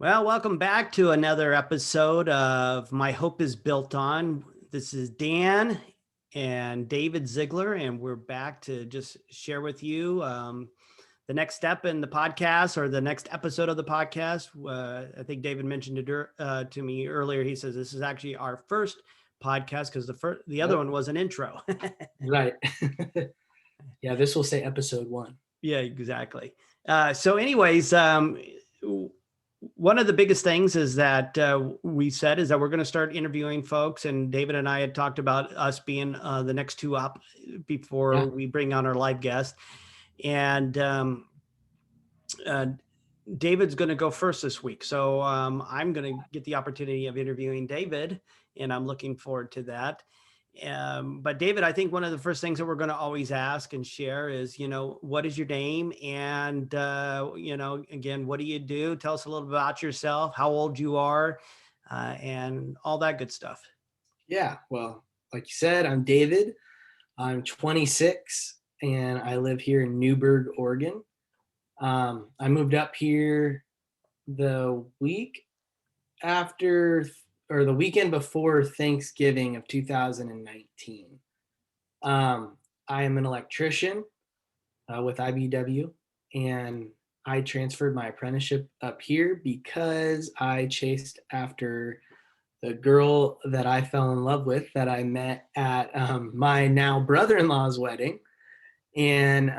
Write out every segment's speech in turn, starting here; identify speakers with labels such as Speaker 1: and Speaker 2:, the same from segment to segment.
Speaker 1: Well, welcome back to another episode of My Hope is Built On. This is Dan and David Ziegler, and we're back to just share with you the next step in the podcast or the next episode of the podcast. I think David mentioned it to me earlier. He says this is actually our first podcast because the other
Speaker 2: Yep.
Speaker 1: one was an intro.
Speaker 2: Right. Yeah, this will say episode 1.
Speaker 1: Yeah, exactly. Anyways, one of the biggest things is that we said is that we're going to start interviewing folks, and David and I had talked about us being the next two up before
Speaker 2: Yeah.
Speaker 1: we bring on our live guest. And uh, David's going to go first this week, so I'm going to get the opportunity of interviewing David, and I'm looking forward to that. But David, I think one of the first things that we're going to always ask and share is, what is your name? And, again, what do you do? Tell us a little bit about yourself, how old you are, and all that good stuff.
Speaker 2: Yeah. Well, like you said, I'm David. I'm 26 and I live here in Newberg, Oregon. I moved up here the week after or the weekend before Thanksgiving of 2019. I am an electrician with IBW, and I transferred my apprenticeship up here because I chased after the girl that I fell in love with that I met at my now brother-in-law's wedding. And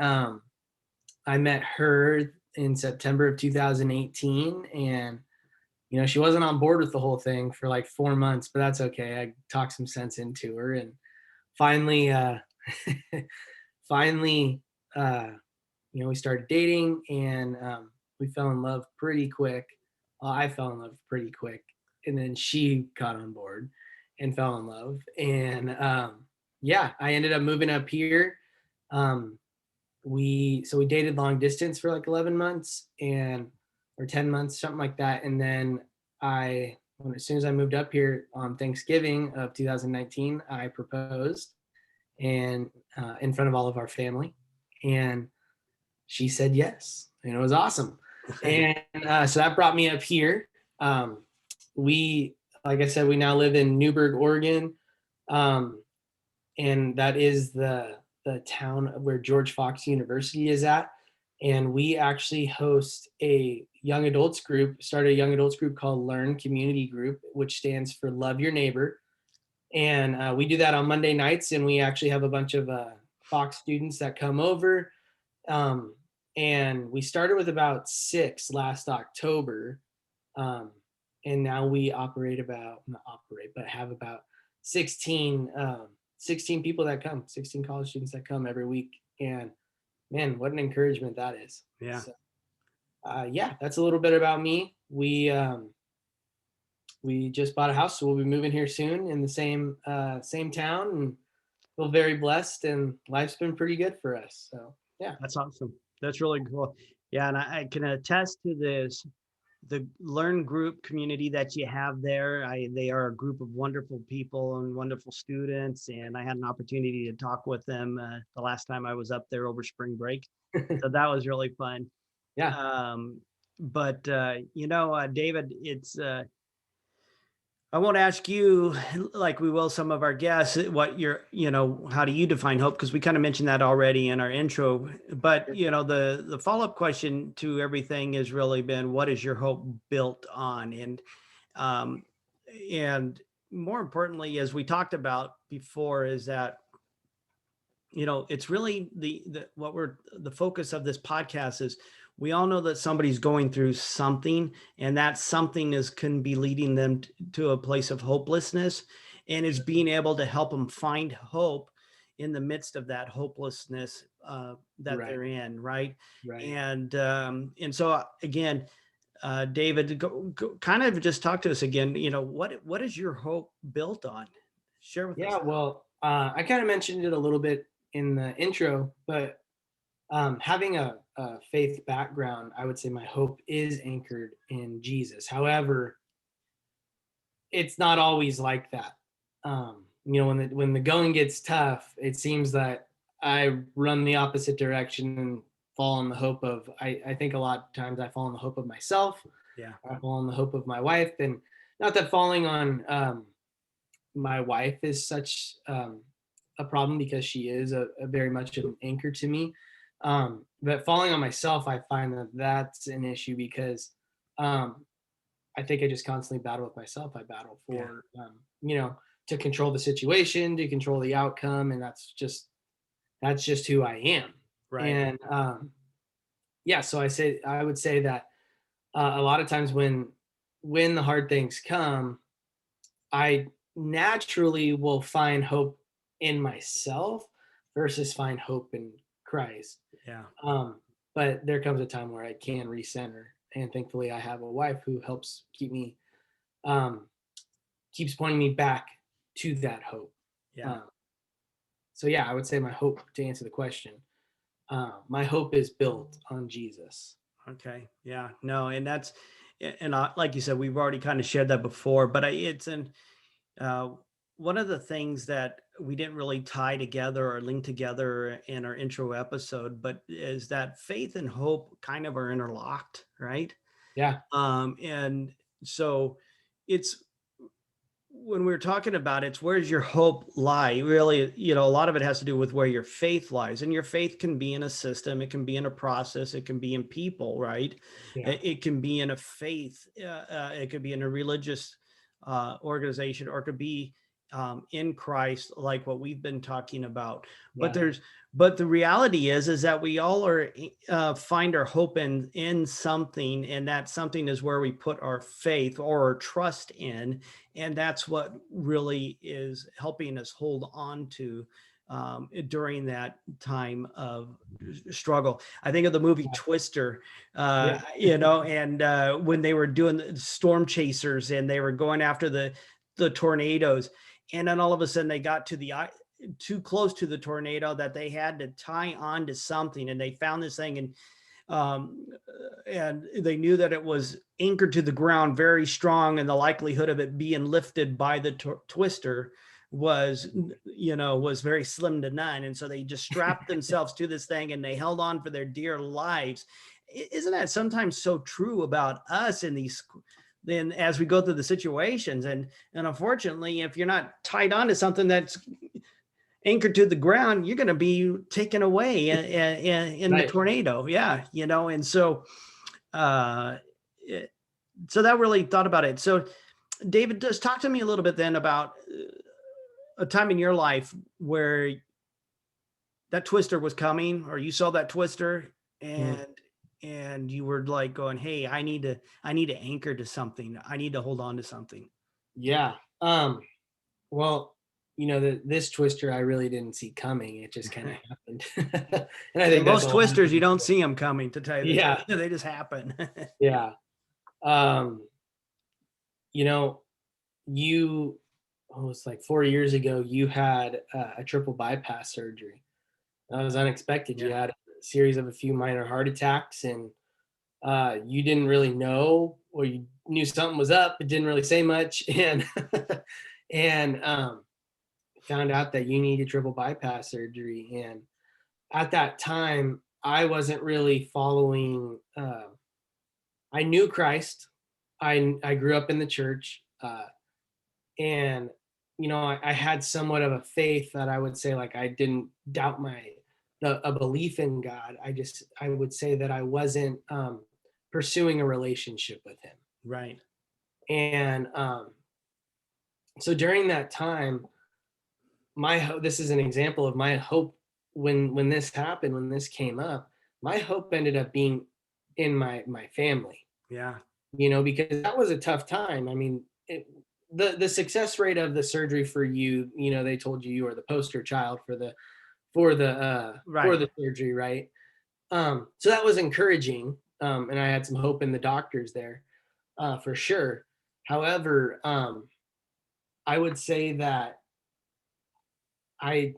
Speaker 2: I met her in September of 2018. And, she wasn't on board with the whole thing for like 4 months, but that's okay. I talked some sense into her. And finally, finally, we started dating, and we fell in love pretty quick. I fell in love pretty quick, and then she got on board and fell in love. And I ended up moving up here. We dated long distance for like 11 months or 10 months, something like that. And then as soon as I moved up here on Thanksgiving of 2019, I proposed and in front of all of our family. And she said yes, and it was awesome. And so that brought me up here. Like I said, we now live in Newberg, Oregon, and that is the town where George Fox University is at. And we actually host a young adults group, started a young adults group called Learn Community Group, which stands for Love Your Neighbor. And we do that on Monday nights, and we actually have a bunch of Fox students that come over. And we started with about 6 last October. And now we have about 16 people that come, 16 college students that come every week. And man, what an encouragement that is.
Speaker 1: Yeah.
Speaker 2: So, that's a little bit about me. We just bought a house, so we'll be moving here soon in the same town, and feel very blessed, and life's been pretty good for us. So yeah.
Speaker 1: That's awesome. That's really cool. Yeah. And I can attest to this. The Learn group community that you have there, they are a group of wonderful people and wonderful students. And I had an opportunity to talk with them the last time I was up there over spring break. So that was really fun.
Speaker 2: Yeah.
Speaker 1: David, I won't ask you like we will some of our guests what how do you define hope? Because we kind of mentioned that already in our intro. But the follow-up question to everything has really been, what is your hope built on? And more importantly, as we talked about before, is that it's really the focus of this podcast is, we all know that somebody's going through something, and that something can be leading them to a place of hopelessness, and is being able to help them find hope in the midst of that hopelessness that
Speaker 2: Right.
Speaker 1: they're in. Right.
Speaker 2: Right.
Speaker 1: And so again, David, go kind of just talk to us again. What is your hope built on? Share with us.
Speaker 2: Yeah. Well, I kind of mentioned it a little bit in the intro, but having a faith background, I would say my hope is anchored in Jesus. However, it's not always like that. When the going gets tough, it seems that I run the opposite direction, and fall in the hope of, I think a lot of times I fall in the hope of myself.
Speaker 1: Yeah.
Speaker 2: I fall in the hope of my wife. And not that falling on my wife is such a problem, because she is a very much of an anchor to me. But falling on myself, I find that that's an issue, because um, I think I just constantly battle with myself. I battle
Speaker 1: Yeah.
Speaker 2: for, to control the situation, to control the outcome. And that's just who I am.
Speaker 1: Right.
Speaker 2: And yeah, so I would say that a lot of times when the hard things come, I naturally will find hope in myself versus find hope in Christ.
Speaker 1: Yeah.
Speaker 2: Um, but there comes a time where I can recenter, and thankfully I have a wife who helps um, keeps pointing me back to that hope.
Speaker 1: Yeah.
Speaker 2: Um, so yeah, I would say my hope, to answer the question, my hope is built on Jesus.
Speaker 1: Okay. Yeah. No, and that's, and like you said, we've already kind of shared that before, but it's uh, one of the things that we didn't really tie together or link together in our intro episode, but is that faith and hope kind of are interlocked, right?
Speaker 2: Yeah,
Speaker 1: And so it's, when we're talking about it's where's your hope lie, really, a lot of it has to do with where your faith lies, and your faith can be in a system, it can be in a process, it can be in people, right?
Speaker 2: yeah,
Speaker 1: It can be in a faith, it could be in a religious organization, or it could be in Christ, like what we've been talking about. but
Speaker 2: yeah,
Speaker 1: there's but the reality is that we all are find our hope in something, and that something is where we put our faith or our trust in, and that's what really is helping us hold on to during that time of struggle. I think of the movie Twister,
Speaker 2: yeah,
Speaker 1: and when they were doing the storm chasers and they were going after the tornadoes, and then all of a sudden they got to too close to the tornado that they had to tie on to something, and they found this thing, and they knew that it was anchored to the ground very strong, and the likelihood of it being lifted by the twister was was very slim to none, and so they just strapped themselves to this thing and they held on for their dear lives. Isn't that sometimes so true about us in these, then as we go through the situations, and unfortunately, if you're not tied on to something that's anchored to the ground, you're going to be taken away in the
Speaker 2: right.
Speaker 1: tornado. Yeah, and so uh, so that really thought about it. So, David, just talk to me a little bit then about a time in your life where that twister was coming, or you saw that twister,
Speaker 2: Mhm.
Speaker 1: and you were like going, "Hey, I need to anchor to something. I need to hold on to something."
Speaker 2: Yeah. Well, this twister I really didn't see coming. It just kind of happened. And I
Speaker 1: Yeah,
Speaker 2: think that's
Speaker 1: most
Speaker 2: a lot of
Speaker 1: twisters you don't
Speaker 2: people.
Speaker 1: see them coming. To tell you the truth,
Speaker 2: Yeah,
Speaker 1: they just happen.
Speaker 2: yeah. Um, you know, you oh, it's like 4 years ago, you had a triple bypass surgery. That was unexpected. You
Speaker 1: Yeah,
Speaker 2: had a series of a few minor heart attacks, and you didn't really know, or you knew something was up, but didn't really say much. And and found out that you needed triple bypass surgery. And at that time, I wasn't really following. I knew Christ. I grew up in the church, and I had somewhat of a faith that I would say, like, I didn't doubt a belief in God. I would say that I wasn't pursuing a relationship with Him.
Speaker 1: right.
Speaker 2: And so during that time, this is an example of my hope. When this happened, when this came up, my hope ended up being in my family,
Speaker 1: Yeah,
Speaker 2: because that was a tough time. I mean, the success rate of the surgery for you, they told you were the poster child for
Speaker 1: right.
Speaker 2: the surgery, right? So that was encouraging, and I had some hope in the doctors there, for sure. However, I would say that I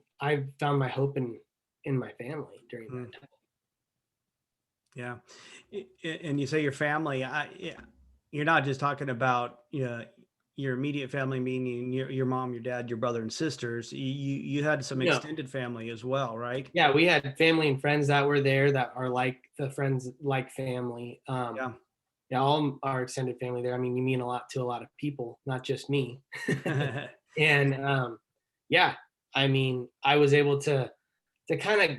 Speaker 2: found my hope in my family during
Speaker 1: Mm,
Speaker 2: that time.
Speaker 1: yeah, and you say your family. Yeah, you're not just talking about your immediate family, meaning your mom, your dad, your brother and sisters, you had some
Speaker 2: No.
Speaker 1: extended family as well, right?
Speaker 2: Yeah, we had family and friends that were there that are like the friends like family.
Speaker 1: Yeah.
Speaker 2: Yeah, all our extended family there. I mean, you mean a lot to a lot of people, not just me. And yeah, I mean, I was able to kind of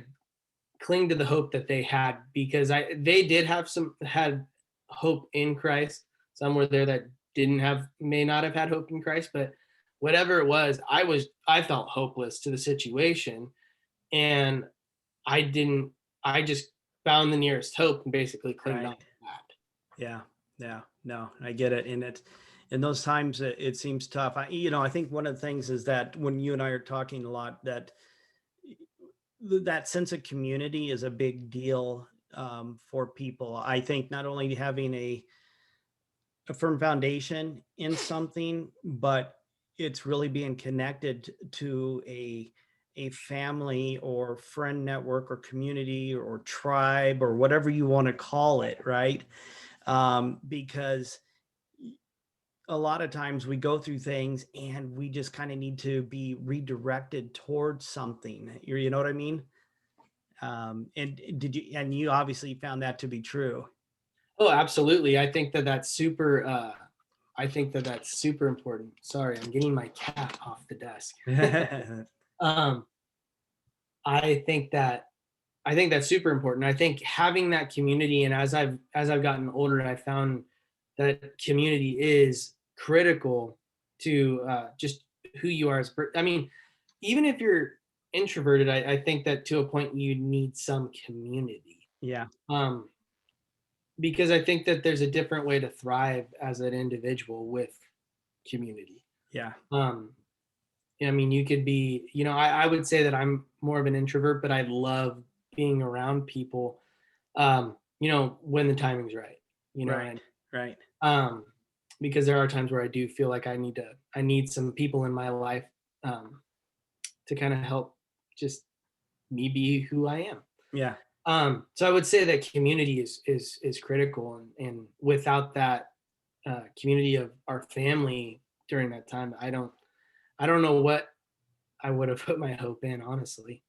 Speaker 2: cling to the hope that they had, because they did have some had hope in Christ. Some were there that didn't have may not have had hope in Christ, but whatever it was, I felt hopeless to the situation, and I didn't I just found the nearest hope and basically clinged on
Speaker 1: Right.
Speaker 2: to that.
Speaker 1: Yeah. Yeah. No, I get it. And in those times, it seems tough. I think one of the things is that when you and I are talking a lot, that that sense of community is a big deal for people. I think not only having a firm foundation in something, but it's really being connected to a family or friend network or community or tribe or whatever you want to call it, right? Because a lot of times we go through things and we just kind of need to be redirected towards something. You know what I mean? And you obviously found that to be true.
Speaker 2: Oh, absolutely. I think that that's super important. Sorry, I'm getting my cat off the desk. um, I think that I think that's super important. I think having that community, and as I've gotten older, I found that community is critical to just who you are I mean, even if you're introverted, I think that to a point you need some community.
Speaker 1: Yeah.
Speaker 2: Um, because I think that there's a different way to thrive as an individual with community.
Speaker 1: Yeah.
Speaker 2: Um, I mean, you could be, I would say that I'm more of an introvert, but I love being around people, when the timing's right,
Speaker 1: Right. Right.
Speaker 2: um, because there are times where I do feel like I need some people in my life, um, to kind of help just me be who I am.
Speaker 1: Yeah.
Speaker 2: So I would say that community is critical, and without that community of our family during that time, I don't know what I would have put my hope in. Honestly,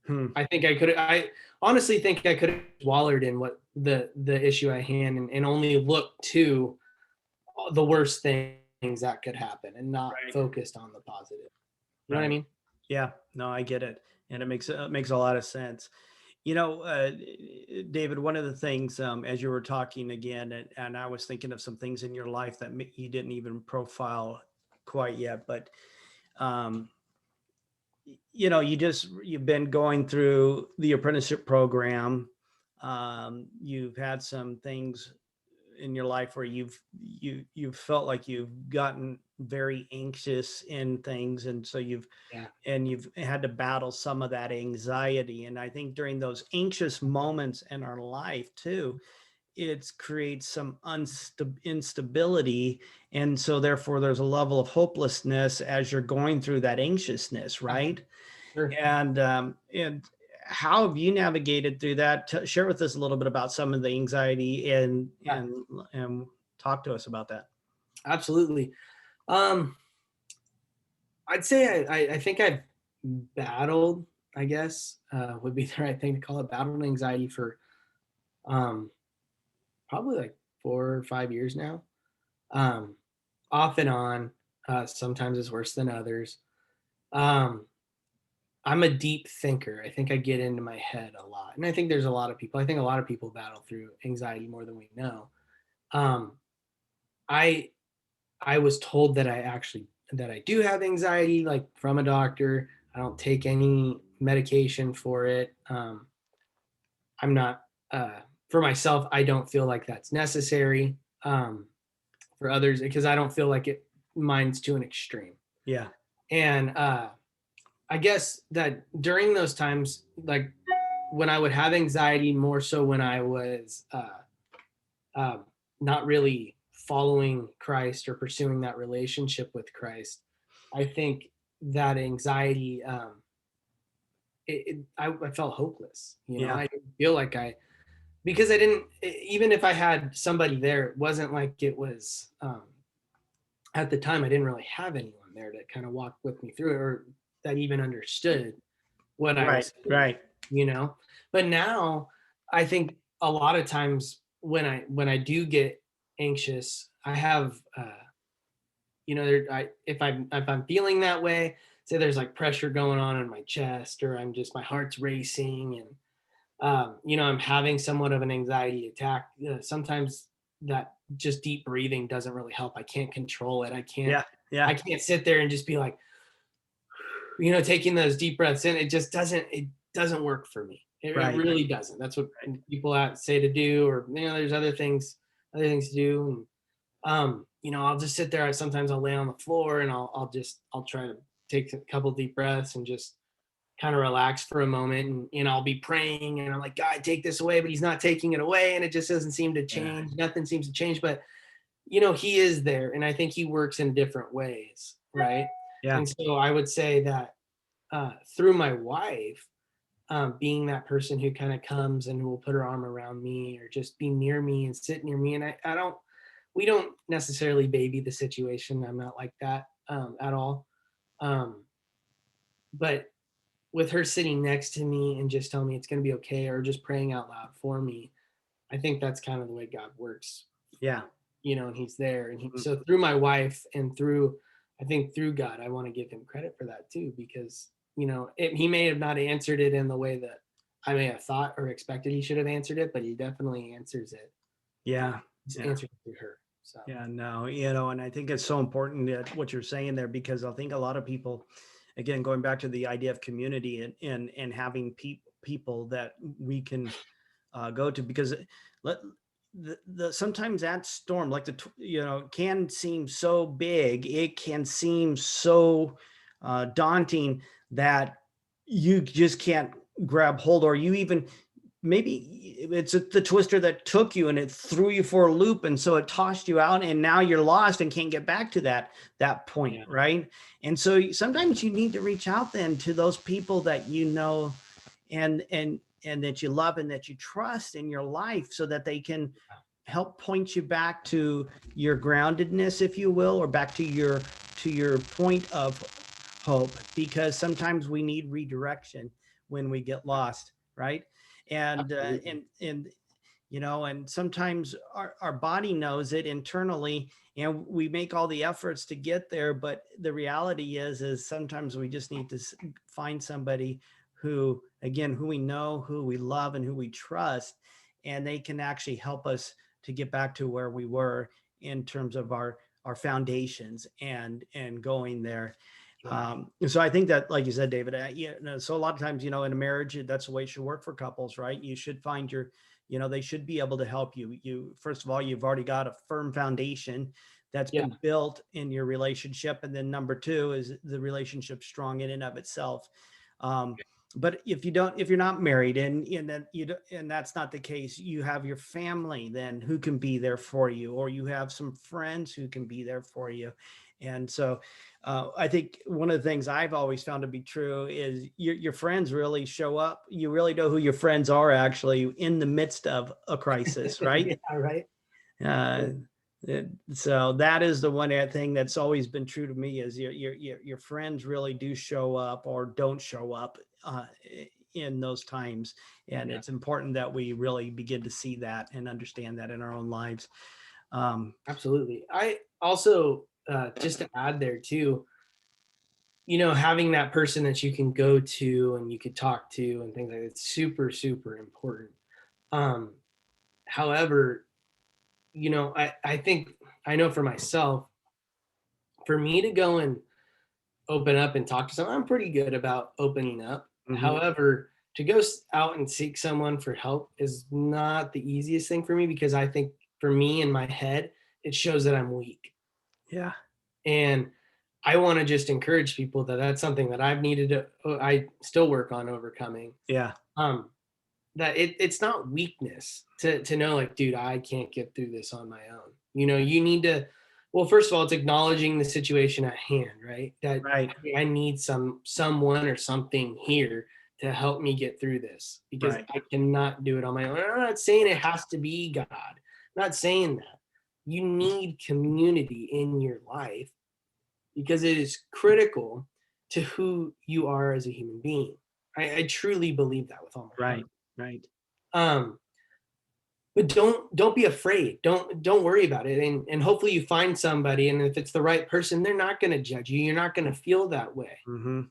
Speaker 1: Hmm.
Speaker 2: I honestly think I could have wallered in what the issue at hand, and only looked to the worst things that could happen and not
Speaker 1: Right.
Speaker 2: focused on the positive. You know what I
Speaker 1: Right.
Speaker 2: mean?
Speaker 1: Yeah. No, I get it, and it makes a lot of sense. You know, David, one of the things as you were talking again, and I was thinking of some things in your life that you didn't even profile quite yet, but um, you've been going through the apprenticeship program. You've had some things in your life where you've felt like you've gotten very anxious in things, and so
Speaker 2: Yeah.
Speaker 1: you've had to battle some of that anxiety. And I think during those anxious moments in our life too, it creates some instability, and so therefore there's a level of hopelessness as you're going through that anxiousness, right?
Speaker 2: Sure.
Speaker 1: And how have you navigated through that? Share with us a little bit about some of the anxiety, and
Speaker 2: Yeah.
Speaker 1: talk to us about that.
Speaker 2: Absolutely. Um, I'd say I think I've battled, I guess, would be the right thing to call it, battled anxiety for um, probably like 4 or 5 years now. Um, Off and on. Sometimes it's worse than others. Um, I'm a deep thinker. I think I get into my head a lot, and I think there's a lot of people. I think a lot of people battle through anxiety more than we know. Um, I I was told that I do have anxiety, like from a doctor. I don't take any medication for it. I'm not for myself. I don't feel like that's necessary. For others, because I don't feel like mine's to an extreme.
Speaker 1: Yeah.
Speaker 2: And I guess that during those times, like when I would have anxiety, more so when I was uh, not really following Christ or pursuing that relationship with Christ, I think that anxiety, I felt hopeless.
Speaker 1: Yeah.
Speaker 2: I didn't feel like because I didn't, even if I had somebody there, it wasn't like it was, at the time I didn't really have anyone there to kind of walk with me through it, or that even understood what I
Speaker 1: Right,
Speaker 2: was feeling,
Speaker 1: right.
Speaker 2: you know? But now I think a lot of times when I do get anxious, I have if I'm feeling that way, say there's like pressure going on in my chest, or my heart's racing, and I'm having somewhat of an anxiety attack. Sometimes that just deep breathing doesn't really help. I can't control it. I can't
Speaker 1: Yeah,
Speaker 2: I
Speaker 1: yeah,
Speaker 2: can't sit there and just be like, taking those deep breaths in. It doesn't work for me. It
Speaker 1: right,
Speaker 2: really doesn't. That's what
Speaker 1: right.
Speaker 2: people say to do, or there's other things to do. And I'll just sit there. Sometimes I'll lay on the floor, and I'll try to take a couple deep breaths and just kind of relax for a moment, and I'll be praying, and I'm like, God, take this away, but he's not taking it away, and it just doesn't seem to
Speaker 1: Yeah,
Speaker 2: change. Nothing seems to change, but he is there, and I think he works in different ways, right?
Speaker 1: yeah,
Speaker 2: And so I would say that through my wife, being that person who kind of comes and will put her arm around me, or just be near me and sit near me, and I don't we don't necessarily baby the situation. I'm not like that at all. Um, but with her sitting next to me and just telling me it's going to be okay, or just praying out loud for me, I think that's kind of the way God works,
Speaker 1: yeah.
Speaker 2: and he's there. And
Speaker 1: Mm,
Speaker 2: so through my wife, and I think through God, I want to give him credit for that too, because, he may have not answered it in the way that I may have thought or expected he should have answered it, but he definitely answers it.
Speaker 1: yeah,
Speaker 2: He's
Speaker 1: yeah.
Speaker 2: answered it through her. So,
Speaker 1: Yeah, no, and I think it's so important that what you're saying there, because I think a lot of people, again, going back to the idea of community and having people that we can go to, because let the sometimes that storm, like can seem so big, it can seem so daunting that you just can't grab hold, or you even maybe it's the twister that took you and it threw you for a loop, and so it tossed you out, and now you're lost and can't get back to that point,
Speaker 2: yeah,
Speaker 1: right? And so sometimes you need to reach out then to those people that and that you love and that you trust in your life, so that they can help point you back to your groundedness, if you will, or back to your point of hope, because sometimes we need redirection when we get lost, right? and uh,
Speaker 2: absolutely.
Speaker 1: and and and sometimes our body knows it internally, and we make all the efforts to get there, but the reality is sometimes we just need to find somebody who, again, who we know, who we love, and who we trust, and they can actually help us to get back to where we were in terms of our foundations and going there.
Speaker 2: Right.
Speaker 1: So I think that, like you said, David, so a lot of times, in a marriage, that's the way it should work for couples, right? You should find they should be able to help you. First of all, you've already got a firm foundation that's
Speaker 2: Yeah.
Speaker 1: been built in your relationship. And then number two is the relationship strong in and of itself. Um, but if you're not married, and that's not the case, you have your family then who can be there for you, or you have some friends who can be there for you. And so I think one of the things I've always found to be true is your friends really show up. You really know who your friends are actually in the midst of a crisis, right?
Speaker 2: Yeah, right.
Speaker 1: Uh, so that is the one thing that's always been true to me, is your friends really do show up or don't show up in those times. And
Speaker 2: Yeah,
Speaker 1: it's important that we really begin to see that and understand that in our own lives. Um,
Speaker 2: absolutely. I also, just to add there too, having that person that you can go to and you could talk to and things like that, it's super, super important. Um, However, I think I know for myself, for me to go and open up and talk to someone, I'm pretty good about opening up.
Speaker 1: mhm.
Speaker 2: However, to go out and seek someone for help is not the easiest thing for me, because I think for me in my head, it shows that I'm weak.
Speaker 1: Yeah,
Speaker 2: And I want to just encourage people that that's something that I still work on overcoming.
Speaker 1: yeah,
Speaker 2: Um, that it's not weakness to know, like, dude, I can't get through this on my own. You need to, well, first of all, it's acknowledging the situation at hand, right? That
Speaker 1: right,
Speaker 2: hey, I need someone or something here to help me get through this, because
Speaker 1: right.
Speaker 2: I cannot do it on my own. I'm not saying it has to be God. I'm not saying that. You need community in your life because it is critical to who you are as a human being. I truly believe that with all my
Speaker 1: Right.
Speaker 2: heart.
Speaker 1: Right.
Speaker 2: Um, but don't be afraid. Don't worry about it. And hopefully you find somebody, and if it's the right person, they're not going to judge you. You're not going to feel that way.
Speaker 1: Mm-hmm.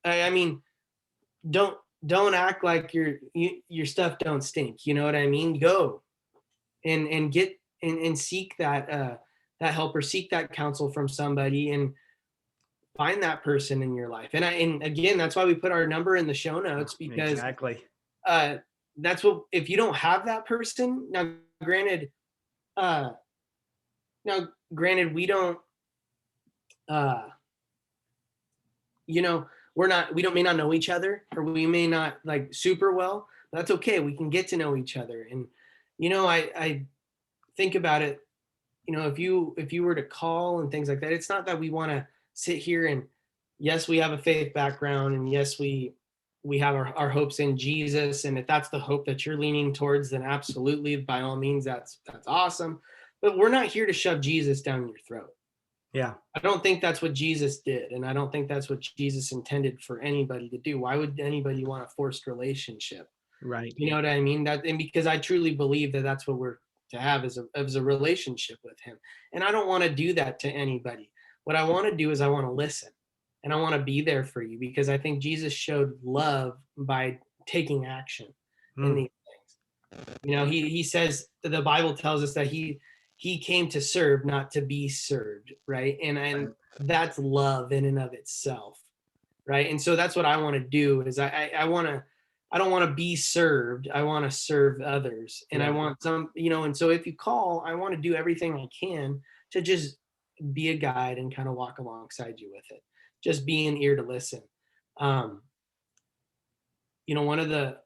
Speaker 2: I mean, don't don't act like your stuff don't stink. You know what I mean? Go and get and seek that help, or seek that counsel from somebody, and find that person in your life. And again, that's why we put our number in the show notes, because
Speaker 1: Exactly.
Speaker 2: uh that's what, if you don't have that person now, granted, uh we don't, uh we don't may not know each other, or we may not like super well. That's okay, we can get to know each other. And I think about it, if you were to call and things like that, it's not that we want to sit here and, yes, we have a faith background, and yes, we have our hopes in Jesus, and if that's the hope that you're leaning towards, then absolutely, by all means, that's awesome. But we're not here to shove Jesus down your throat.
Speaker 1: Yeah.
Speaker 2: I don't think that's what Jesus did, and I don't think that's what Jesus intended for anybody to do. Why would anybody want a forced relationship?
Speaker 1: Right.
Speaker 2: You know what I mean? That, and because I truly believe that that's what we're to have, as a relationship with him. And I don't want to do that to anybody. What I want to do is I want to listen, and I want to be there for you, because I think Jesus showed love by taking action in
Speaker 1: Mm.
Speaker 2: these things. He says, the Bible tells us that he came to serve, not to be served, right? And that's love in and of itself, right? And so that's what I want to do, is I don't want to be served. I want to serve others. And I
Speaker 1: Yeah.
Speaker 2: want and so if you call, I want to do everything I can to just be a guide and kind of walk alongside you with it. Just be an ear to listen. Um, One of the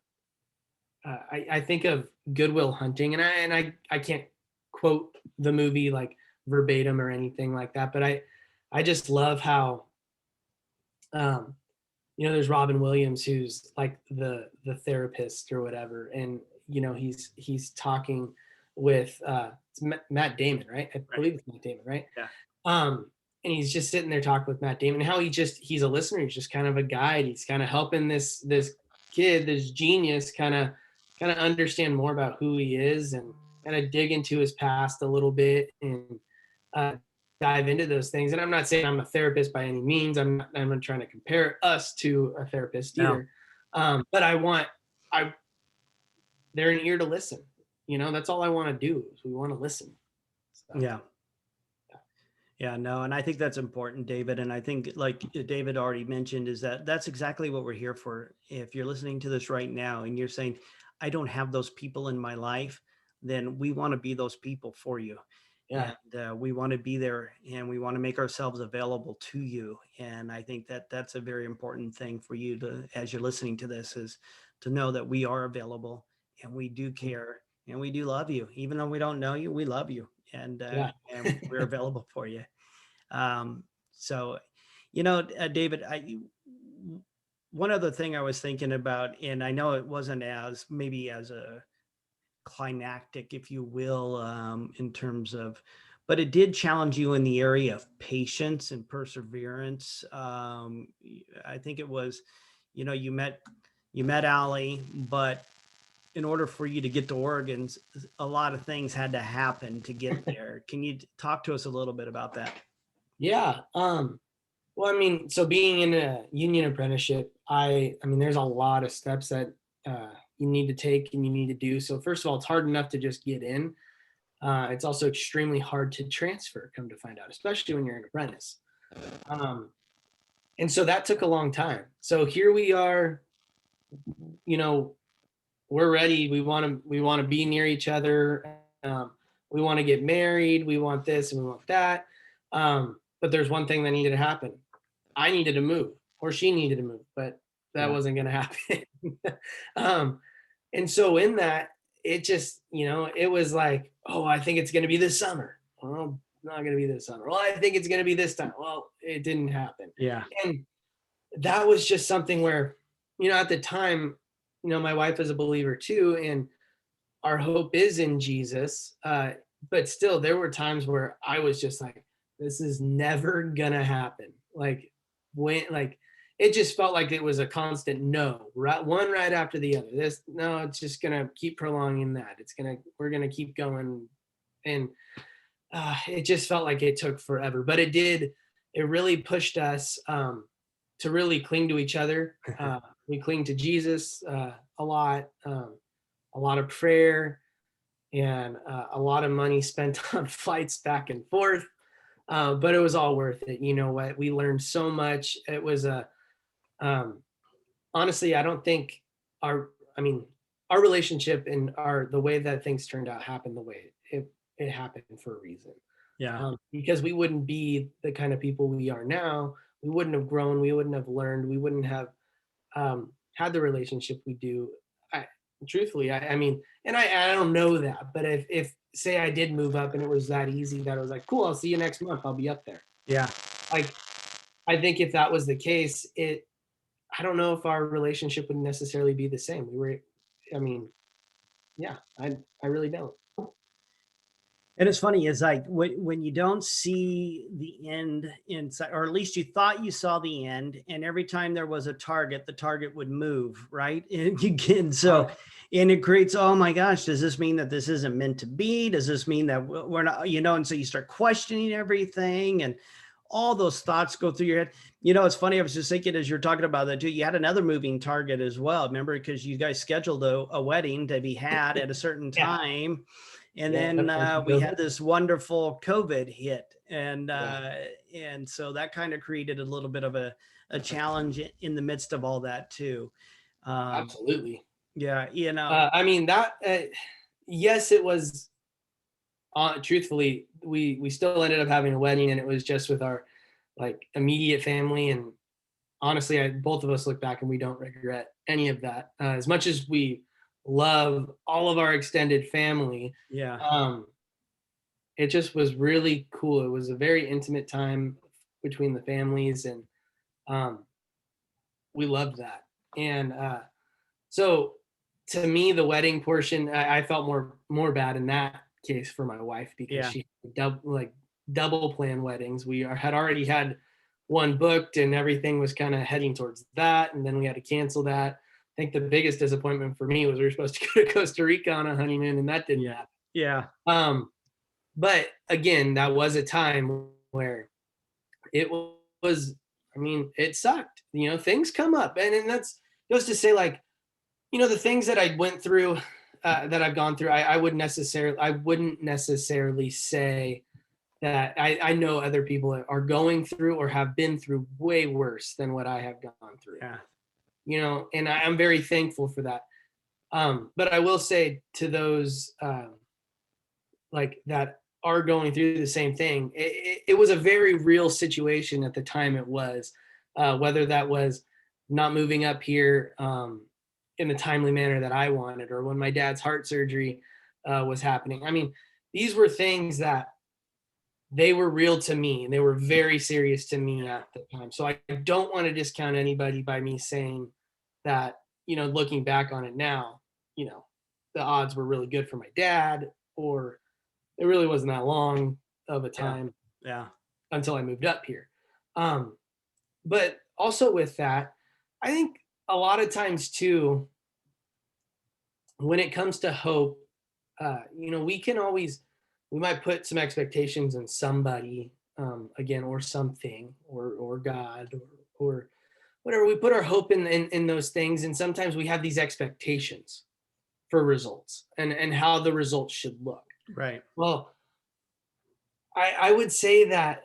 Speaker 2: I think of Goodwill Hunting, and I can't quote the movie like verbatim or anything like that, but I just love how um, there's Robin Williams, who's like the therapist or whatever, and he's talking with it's Matt Damon, right? I
Speaker 1: Right.
Speaker 2: believe it's Matt Damon, right?
Speaker 1: Yeah.
Speaker 2: Um, and he's just sitting there talking with Matt Damon, and how he's a listener, he's just kind of a guide. He's kind of helping this kid, this genius, kind of understand more about who he is, and kind of dig into his past a little bit, and uh, dive into those things. And I'm not saying I'm a therapist by any means. I'm not trying to compare us to a therapist
Speaker 1: No.
Speaker 2: either. But I they're an ear to listen. That's all I want to do, is we want to listen. So,
Speaker 1: Yeah. Yeah, no, and I think that's important, David. And I think, like David already mentioned, is that that's exactly what we're here for. If you're listening to this right now and you're saying, I don't have those people in my life, then we want to be those people for you.
Speaker 2: yeah,
Speaker 1: And we want to be there, and we want to make ourselves available to you. And I think that that's a very important thing for you to, as you're listening to this, is to know that we are available, and we do care, and we do love you. Even though we don't know you, we love you,
Speaker 2: yeah,
Speaker 1: and we're available for you. So, David, one other thing I was thinking about, and I know it wasn't as maybe as a climactic, if you will, in terms of, but it did challenge you in the area of patience and perseverance. I think it was, you met Allie, but in order for you to get to Oregon, a lot of things had to happen to get there. Can you talk to us a little bit about that?
Speaker 2: yeah. Well, I mean, so being in a union apprenticeship, I mean, there's a lot of steps that you need to take and you need to do. So first of all, it's hard enough to just get in. It's also extremely hard to transfer, come to find out, especially when you're an apprentice. Um, and so that took a long time. So here we are, you know, we're ready. We want to be near each other. Um, we want to get married. We want this and we want that. But there's one thing that needed to happen. I needed to move, or she needed to move, but that
Speaker 1: Yeah.
Speaker 2: wasn't going to happen. um, and so in that, it just, it was like, oh, I think it's going to be this summer. Well, not going to be this summer. Well, I think it's going to be this time. Well, it didn't happen.
Speaker 1: Yeah.
Speaker 2: And that was just something where, at the time, my wife is a believer too, and our hope is in Jesus. but still there were times where I was just like, this is never gonna happen. Like when like it just felt like it was a constant no, right, one right after the other. This no, it's just gonna keep prolonging that. We're gonna keep going, and it just felt like it took forever. But it did. It really pushed us to really cling to each other. We cling to Jesus a lot of prayer, and a lot of money spent on flights back and forth. But it was all worth it. You know what? We learned so much. It was a um, honestly, I don't think our, I mean, our relationship and the way that things turned out happened the way it happened for a reason.
Speaker 1: Yeah.
Speaker 2: Because we wouldn't be the kind of people we are now. We wouldn't have grown. We wouldn't have learned. We wouldn't have had the relationship we do. I, truthfully, I mean, and I don't know that, but if say I did move up and it was that easy that I was like, cool, I'll see you next month. I'll be up there.
Speaker 1: Yeah.
Speaker 2: Like, I think if that was the case, I don't know if our relationship would necessarily be the same. I mean, yeah, I really don't.
Speaker 1: And it's funny is like when you don't see the end inside, or at least you thought you saw the end, and every time there was a target, the target would move, right? And you get so, and it creates, oh my gosh, does this mean that this isn't meant to be? Does this mean that we're not, and so you start questioning everything, and all those thoughts go through your head. It's funny. I was just thinking as you're talking about that too. You had another moving target as well. Remember, because you guys scheduled a wedding to be had at a certain
Speaker 2: Yeah,
Speaker 1: time, and
Speaker 2: yeah.
Speaker 1: then we
Speaker 2: COVID.
Speaker 1: had this wonderful COVID hit, and
Speaker 2: Yeah,
Speaker 1: so that kind of created a little bit of a challenge in the midst of all that too. Um,
Speaker 2: absolutely.
Speaker 1: yeah,
Speaker 2: I mean that. Yes, it was. Truthfully, we still ended up having a wedding, and it was just with our like immediate family. And honestly, both of us look back and we don't regret any of that. As much as we love all of our extended family,
Speaker 1: yeah,
Speaker 2: um, it just was really cool. It was a very intimate time between the families, and um, we loved that. And so, to me, the wedding portion, I felt more bad in that case for my wife because
Speaker 1: yeah,
Speaker 2: she double plan weddings. Had already had one booked, and everything was kind of heading towards that, and then we had to cancel that. I think the biggest disappointment for me was we were supposed to go to Costa Rica on a honeymoon, and that didn't
Speaker 1: yeah,
Speaker 2: happen.
Speaker 1: yeah,
Speaker 2: Um, but again, that was a time where it was. I mean, it sucked. Things come up, and that's goes to say like the things that I went through, that I've gone through. I wouldn't necessarily say that I know other people are going through or have been through way worse than what I have gone through.
Speaker 1: yeah,
Speaker 2: And I'm very thankful for that. But I will say to those like that are going through the same thing, it was a very real situation at the time. It was whether that was not moving up here in the timely manner that I wanted, or when my dad's heart surgery was happening. I mean, these were things that they were real to me, and they were very serious to me at the time. So I don't want to discount anybody by me saying that, looking back on it now, the odds were really good for my dad, or it really wasn't that long of a
Speaker 1: yeah,
Speaker 2: time
Speaker 1: yeah,
Speaker 2: until I moved up here. Um, but also with that, I think a lot of times too, when it comes to hope, we might put some expectations in somebody, again, or something, or God, or whatever. We put our hope in those things, and sometimes we have these expectations for results and how the results should look.
Speaker 1: right,
Speaker 2: Well, I would say that,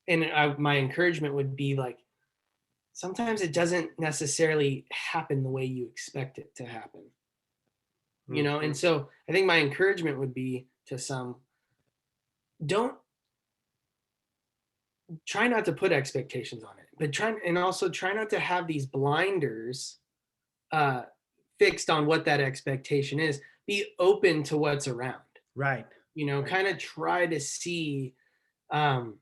Speaker 2: and my encouragement would be like, sometimes it doesn't necessarily happen the way you expect it to happen. And so I think my encouragement would be to some, don't try not to put expectations on it, but also try not to have these blinders uh, fixed on what that expectation is. Be open to what's around.
Speaker 1: right, right,
Speaker 2: Kind of try to um,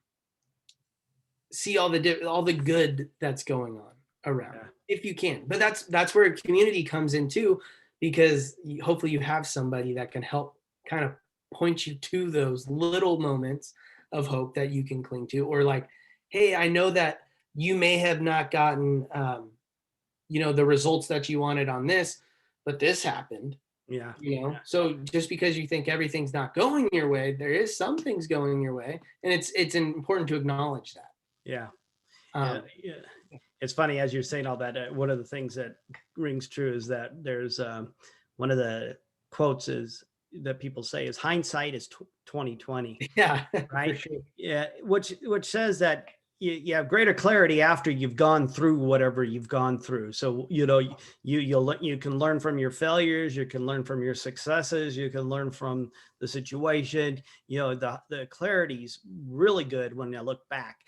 Speaker 2: see all the good that's going on around
Speaker 1: yeah,
Speaker 2: if you can. But that's where community comes in too, because hopefully you have somebody that can help kind of point you to those little moments of hope that you can cling to, or like, hey, I know that you may have not gotten, the results that you wanted on this, but this happened.
Speaker 1: Yeah.
Speaker 2: So just because you think everything's not going your way, there is some things going your way, and it's important to acknowledge that.
Speaker 1: Yeah.
Speaker 2: um,
Speaker 1: Yeah. It's funny as you're saying all that. One of the things that rings true is that there's one of the quotes is that people say is hindsight is 2020,
Speaker 2: yeah. For
Speaker 1: right?
Speaker 2: sure.
Speaker 1: Yeah, which says that you have greater clarity after you've gone through whatever you've gone through. So you can learn from your failures, you can learn from your successes, you can learn from the situation. The clarity is really good when I look back,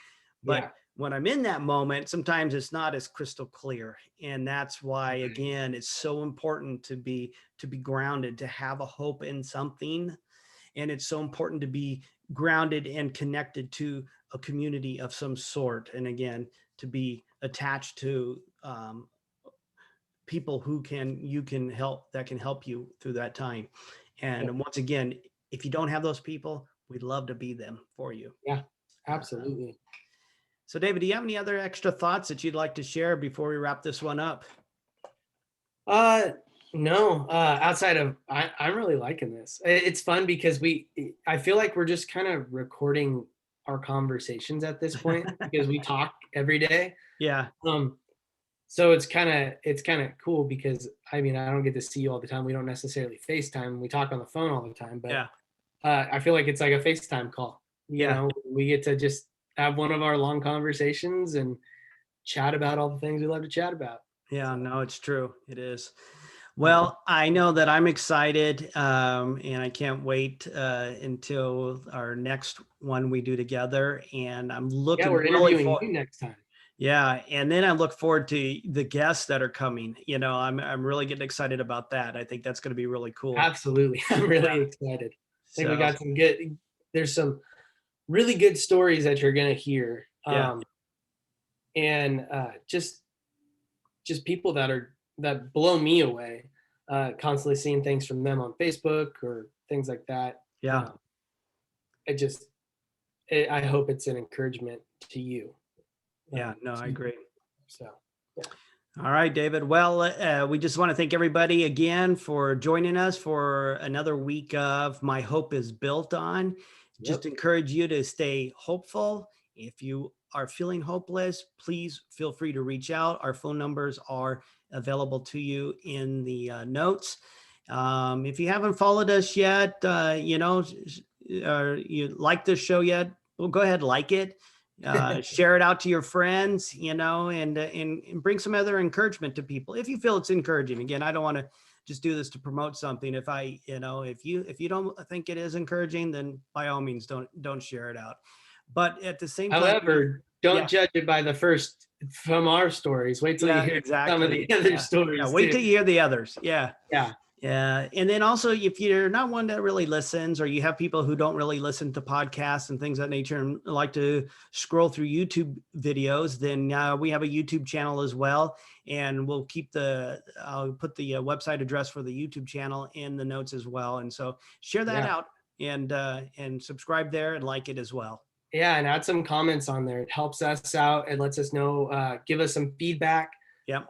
Speaker 1: but
Speaker 2: Yeah.
Speaker 1: when I'm in that moment, sometimes it's not as crystal clear. And that's why,
Speaker 2: Right.
Speaker 1: again, it's so important to be grounded, to have a hope in something. And it's so important to be grounded and connected to a community of some sort. And again, to be attached to people who you can help, that can help you through that time.
Speaker 2: Yeah.
Speaker 1: And once again, if you don't have those people, we'd love to be them for you.
Speaker 2: Yeah, absolutely.
Speaker 1: So David, do you have any other extra thoughts that you'd like to share before we wrap this one up?
Speaker 2: No, outside of, I'm really liking this. It's fun because I feel like we're just kind of recording our conversations at this point because we talk every day.
Speaker 1: Yeah.
Speaker 2: So it's kind of cool because I mean, I don't get to see you all the time. We don't necessarily FaceTime. We talk on the phone all the time, but
Speaker 1: Yeah.
Speaker 2: I feel like it's like a FaceTime call.
Speaker 1: Yeah.
Speaker 2: We get to just have one of our long conversations and chat about all the things we love to chat about.
Speaker 1: Yeah,
Speaker 2: So,
Speaker 1: no, it's true. It is. Well, I know that I'm excited, and I can't wait until our next one we do together. And I'm
Speaker 2: yeah,
Speaker 1: looking
Speaker 2: we're
Speaker 1: really
Speaker 2: interviewing
Speaker 1: for,
Speaker 2: you next time.
Speaker 1: yeah, and then I look forward to the guests that are coming. I'm really getting excited about that. I think that's going to be really cool.
Speaker 2: Absolutely. I'm really
Speaker 1: Yeah.
Speaker 2: excited. I think we
Speaker 1: So
Speaker 2: got there's some really good stories that you're going to hear.
Speaker 1: yeah,
Speaker 2: And just people that blow me away, constantly seeing things from them on Facebook or things like that.
Speaker 1: yeah,
Speaker 2: It just, I hope it's an encouragement to you.
Speaker 1: yeah. No, I agree.
Speaker 2: So, yeah.
Speaker 1: All right, David. Well, we just want to thank everybody again for joining us for another week of My Hope is Built On. Just
Speaker 2: Yep.
Speaker 1: encourage you to stay hopeful. If you are feeling hopeless, please feel free to reach out. Our phone numbers are available to you in the notes. If you haven't followed us yet, you like this show yet, well, go ahead, like it. Share it out to your friends, and bring some other encouragement to people if you feel it's encouraging. Again, I don't want to just do this to promote something. If you don't think it is encouraging, then by all means don't share it out. But at the same time,
Speaker 2: However, don't
Speaker 1: yeah,
Speaker 2: judge it by the first from our stories. Wait till you
Speaker 1: yeah,
Speaker 2: hear some of
Speaker 1: exactly.
Speaker 2: the other
Speaker 1: Yeah,
Speaker 2: stories
Speaker 1: wait till
Speaker 2: too.
Speaker 1: you hear the others. Yeah.
Speaker 2: Yeah.
Speaker 1: Yeah. And then also, if you're not one that really listens, or you have people who don't really listen to podcasts and things of that nature and like to scroll through YouTube videos, then we have a YouTube channel as well. And we'll I'll put the website address for the YouTube channel in the notes as well. And so share that
Speaker 2: Yeah.
Speaker 1: out and subscribe there and like it as well.
Speaker 2: Yeah, and add some comments on there. It helps us out. It lets us know, give us some feedback.
Speaker 1: Yep.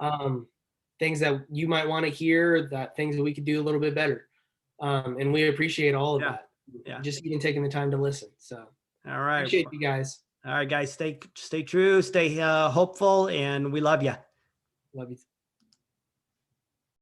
Speaker 2: Things that you might want to hear, things that we could do a little bit better. And we appreciate all of that.
Speaker 1: Yeah.
Speaker 2: Just even taking the time to listen. So
Speaker 1: All right.
Speaker 2: appreciate you guys.
Speaker 1: All right, guys, stay true, stay hopeful, and we love you.
Speaker 2: Love you.